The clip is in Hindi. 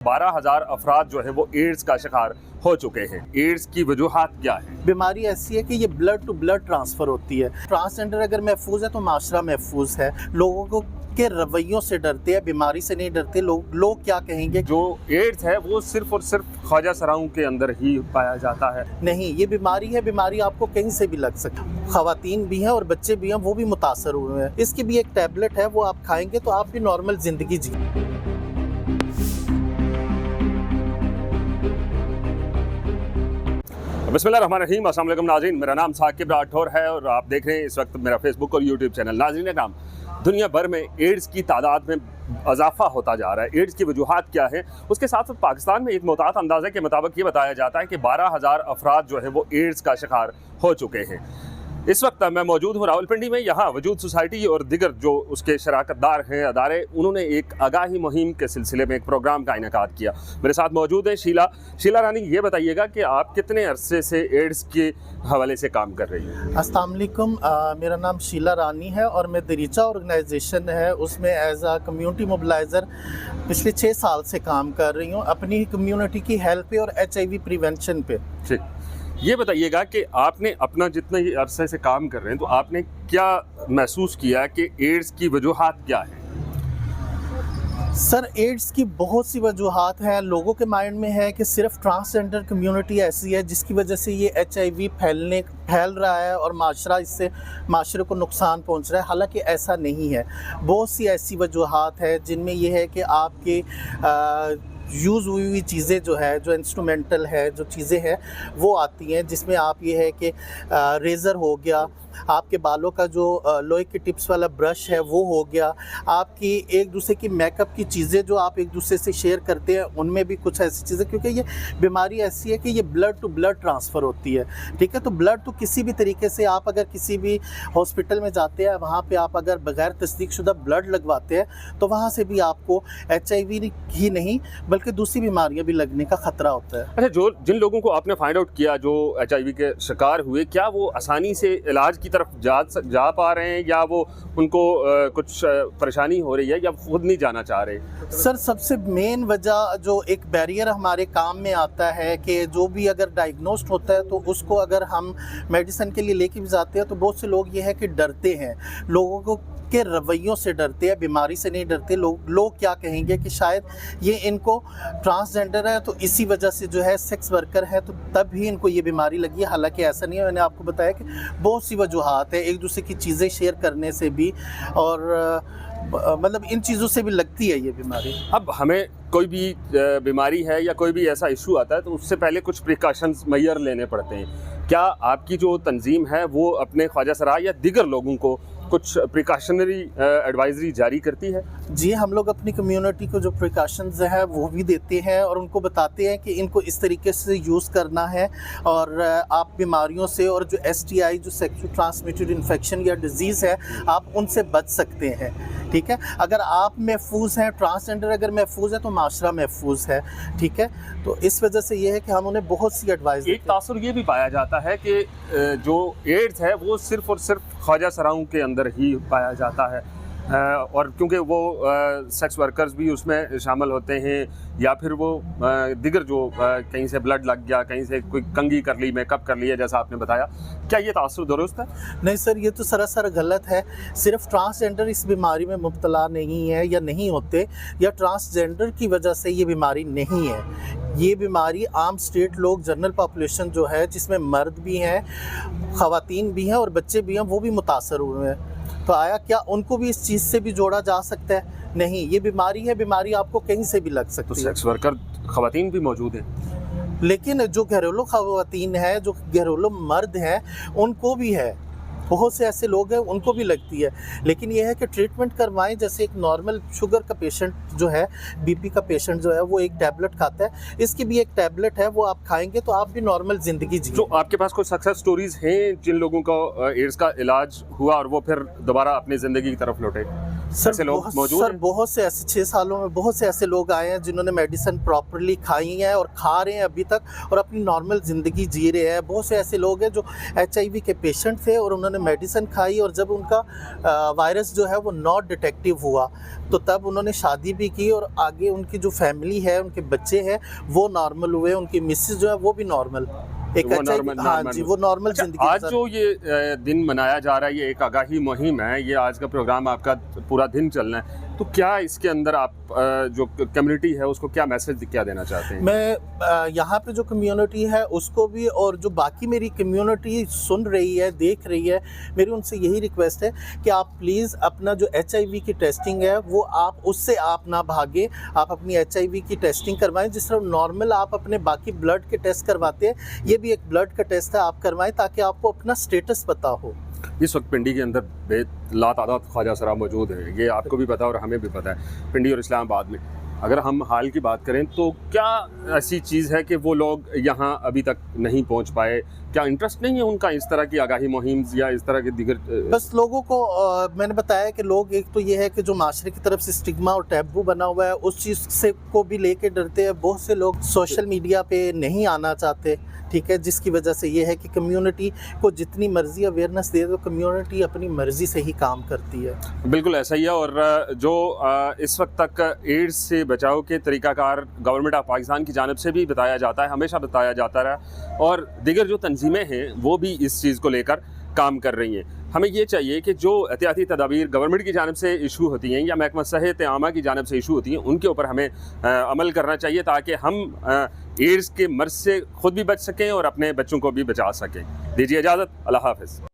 12,000 अफराद जो है वो एड्स का शिकार हो चुके हैं। एड्स की वजूहात क्या है? बीमारी ऐसी है कि ये ब्लड टू ब्लड ट्रांसफ़र होती है। ट्रांसजेंडर अगर महफूज है तो माशरा महफूज है। लोगों को के रवैयों से डरते हैं, बीमारी से नहीं डरते। लोग क्या कहेंगे? जो एड्स है वो सिर्फ और सिर्फ ख्वाजा सराओं के अंदर ही पाया जाता है। नहीं, ये बीमारी है। बीमारी आपको कहीं से भी लग सकती है। ख़वातीन भी हैं और बच्चे भी हैं, वो भी मुतासर हुए हैं। इसकी भी एक टैबलेट है, वो आप खाएंगे तो आप भी नॉर्मल ज़िंदगी जी। बिस्मिल्लाहिर्रहमानिर्रहीम, अस्सलाम वालेकुम नाज़रीन। मेरा नाम साकिब राठौर है और आप देख रहे हैं इस वक्त मेरा फेसबुक और यूट्यूब चैनल। नाज़रीन नाम, दुनिया भर में एड्स की तादाद में इजाफा होता जा रहा है। एड्स की वजूहात क्या है? उसके साथ साथ पाकिस्तान में एक मुतात अंदाज़े के मुताबिक ये बताया जाता है कि 12,000 अफराद जो है वो एड्स का शिकार हो चुके हैं। इस वक्त मैं मौजूद हूँ रावलपिंडी में। यहाँ वजूद सोसाइटी और दिगर जो उसके शराकतदार हैं अदारे, उन्होंने एक आगाही मुहिम के सिलसिले में एक प्रोग्राम का इनेकाद किया। मेरे साथ मौजूद है शीला रानी। ये बताइएगा कि आप कितने अरसे से एड्स के हवाले से काम कर रही हैं? अस्सलाम वालेकुम, मेरा नाम शीला रानी है और मैं दरीचा ऑर्गेनाइजेशन है उसमें एज आ कम्युनिटी मोबिलाइज़र पिछले 6 साल से काम कर रही हूँ अपनी कम्युनिटी की हेल्थ पे और HIV प्रिवेंशन पे। ठीक, ये बताइएगा कि आपने अपना जितना ये अरसे से काम कर रहे हैं तो आपने क्या महसूस किया कि एड्स की वजूहात क्या है? सर, एड्स की बहुत सी वजूहात हैं। लोगों के माइंड में है कि सिर्फ ट्रांसजेंडर कम्युनिटी ऐसी है जिसकी वजह से ये HIV फैल रहा है और इससे माशरे को नुकसान पहुंच रहा है। हालांकि ऐसा नहीं है। बहुत सी ऐसी वजूहात है जिनमें ये है कि आपके यूज़ हुई चीज़ें जो है, जो इंस्ट्रूमेंटल है, जो चीज़ें हैं वो आती हैं, जिसमें आप ये है कि रेज़र हो गया, आपके बालों का जो लोहे के टिप्स वाला ब्रश है वो हो गया, आपकी एक दूसरे की मेकअप की चीज़ें जो आप एक दूसरे से शेयर करते हैं उनमें भी कुछ ऐसी चीज़ें, क्योंकि ये बीमारी ऐसी है कि ये ब्लड टू ब्लड ट्रांसफ़र होती है। ठीक है, तो ब्लड तो किसी भी तरीके से आप अगर किसी भी हॉस्पिटल में जाते हैं, वहाँ पे आप अगर बगैर तस्दीक शुदा ब्लड लगवाते हैं तो वहाँ से भी आपको HIV ही नहीं बल्कि दूसरी बीमारियाँ भी लगने का ख़तरा होता है। अच्छा, जिन लोगों को आपने फाइंड आउट किया जो HIV के शिकार हुए, क्या वो आसानी से इलाज की तरफ जा पा रहे हैं या वो उनको कुछ परेशानी हो रही है या खुद नहीं जाना चाह रहे? सर, सबसे मेन वजह जो एक बैरियर हमारे काम में आता है कि जो भी अगर डायग्नोस्ड होता है तो उसको अगर हम मेडिसिन के लिए लेके भी जाते हैं तो बहुत से लोग ये है कि डरते हैं। लोगों को के रवैयों से डरते हैं, बीमारी से नहीं डरते। लोग क्या कहेंगे कि शायद ये इनको ट्रांसजेंडर है तो इसी वजह से जो है सेक्स वर्कर है तो तब ही इनको ये बीमारी लगी है। हालांकि ऐसा नहीं है। मैंने आपको बताया कि बहुत सी वजूहात है, एक दूसरे की चीज़ें शेयर करने से भी और मतलब इन चीज़ों से भी लगती है ये बीमारी। अब हमें कोई भी बीमारी है या कोई भी ऐसा इशू आता है तो उससे पहले कुछ प्रिकॉशंस मैयर लेने पड़ते हैं। क्या आपकी जो तंजीम है वो अपने ख्वाजा सरा या दिगर लोगों को कुछ प्रिकॉशनरी एडवाइजरी जारी करती है? जी, हम लोग अपनी कम्युनिटी को जो प्रिकॉशंस है वो भी देते हैं और उनको बताते हैं कि इनको इस तरीके से यूज़ करना है और आप बीमारियों से और जो STI जो सेक्सुअल ट्रांसमिटेड इन्फेक्शन या डिजीज़ है आप उनसे बच सकते हैं। ठीक है, अगर आप महफूज हैं, ट्रांसजेंडर अगर महफूज है तो माशरा महफूज है। ठीक है, तो इस वजह से ये है कि हम उन्हें बहुत सी एडवाइस एक तासुर ये भी पाया जाता है कि जो एड्स है वो सिर्फ और सिर्फ ख्वाजा सराओं के अंदर ही पाया जाता है और क्योंकि वो सेक्स वर्कर्स भी उसमें शामिल होते हैं या फिर वो दिगर जो कहीं से ब्लड लग गया, कहीं से कोई कंघी कर ली, मेकअप कर लिया, जैसा आपने बताया, क्या ये तासुर दुरुस्त है? नहीं सर, ये तो सरासर गलत है। सिर्फ ट्रांसजेंडर इस बीमारी में मुब्तला नहीं है या नहीं होते या ट्रांसजेंडर की वजह से ये बीमारी नहीं है। ये बीमारी आम स्टेट लोग, जनरल पॉपुलेशन जो है जिसमें मर्द भी हैं, ख़वातीन भी हैं और बच्चे भी हैं, वो भी मुतासर हुए हैं। तो आया क्या उनको भी इस चीज़ से भी जोड़ा जा सकता है? नहीं, ये बीमारी है। बीमारी आपको कहीं से भी लग सकती है। तो सेक्स वर्कर ख़वातीन भी मौजूद हैं, लेकिन जो घरेलू ख़वातीन है, जो घरेलू मर्द हैं, उनको भी है। बहुत से ऐसे लोग हैं उनको भी लगती है। लेकिन ये है कि ट्रीटमेंट करवाएं। जैसे एक नॉर्मल शुगर का पेशेंट जो है, BP का पेशेंट जो है, वो एक टैबलेट खाता है, इसकी भी एक टैबलेट है, वो आप खाएंगे तो आप भी नॉर्मल ज़िंदगी जी। जो आपके पास कोई सक्सेस स्टोरीज हैं जिन लोगों का एड्स का इलाज हुआ और वो फिर दोबारा अपनी ज़िंदगी की तरफ लौटे? ऐसे लोग मौजूद सर हैं? बहुत से ऐसे 6 सालों में बहुत से ऐसे लोग आए हैं जिन्होंने मेडिसिन प्रॉपरली खाई है और खा रहे हैं अभी तक और अपनी नॉर्मल ज़िंदगी जी रहे हैं। बहुत से ऐसे लोग हैं जो HIV के पेशेंट थे और उन्होंने मेडिसिन खाई और जब उनका वायरस जो है वो नॉट डिटेक्टिव हुआ तो तब उन्होंने शादी भी की और आगे उनकी जो फैमिली है, उनके बच्चे हैं, वो नॉर्मल हुए, उनकी मिसेज जो है वो भी नॉर्मल एक वो अच्छा नॉर्मल- हाँ नॉर्मल जी, हुए। वो नॉर्मल अच्छा, जिंदगी आज गुजार- जो ये दिन मनाया जा रहा है, ये एक आगाही मुहिम है, ये आज का प्रोग्राम आपका पूरा दिन चलना है, तो क्या इसके अंदर आप जो कम्युनिटी है उसको क्या मैसेज क्या देना चाहते हैं? मैं यहाँ पे जो कम्युनिटी है उसको भी और जो बाकी मेरी कम्युनिटी सुन रही है, देख रही है, मेरी उनसे यही रिक्वेस्ट है कि आप प्लीज़ अपना जो HIV की टेस्टिंग है वो आप उससे आप ना भागे, आप अपनी HIV की टेस्टिंग करवाएं। जिस तरह नॉर्मल आप अपने बाकी ब्लड के टेस्ट करवाते हैं, ये भी एक ब्लड का टेस्ट है, आप करवाएं ताकि आपको अपना स्टेटस पता हो। इस वक्त पिंडी के अंदर बेलातादाद ख्वाजा सरा मौजूद है, ये आपको भी पता है और हमें भी पता है, पिंडी और इस्लामाबाद में। अगर हम हाल की बात करें तो क्या ऐसी चीज़ है कि वो लोग यहाँ अभी तक नहीं पहुँच पाए? क्या इंटरेस्ट नहीं है उनका इस तरह की आगाही मुहिम या इस तरह के दीगर? बस लोगों को मैंने बताया कि लोग, एक तो ये है कि जो माशरे की तरफ से स्टिग्मा और टैबू बना हुआ है उस चीज़ से को भी लेके डरते हैं। बहुत से लोग सोशल मीडिया पे नहीं आना चाहते, ठीक है, जिसकी वजह से ये है कि कम्युनिटी को जितनी मर्जी अवेयरनेस दे दो, कम्युनिटी अपनी मर्जी से ही काम करती है। बिल्कुल ऐसा ही है। और जो इस वक्त तक एड्स से बचाव के तरीक़ाकार गवर्नमेंट ऑफ पाकिस्तान की जानिब से भी बताया जाता है, हमेशा बताया जाता रहा, और दीगर जो तंजीमें हैं वो भी इस चीज़ को लेकर काम कर रही हैं। हमें ये चाहिए कि जो एहतियाती तदाबीर गवर्नमेंट की जानिब से इशू होती हैं या महकमा सेहत आमा की जानिब से इशू होती हैं, उनके ऊपर हमें अमल करना चाहिए ताकि हम एड्स के मर्ज से खुद भी बच सकें और अपने बच्चों को भी बचा सकें। दीजिए इजाज़त, अल्लाह हाफ़िज़।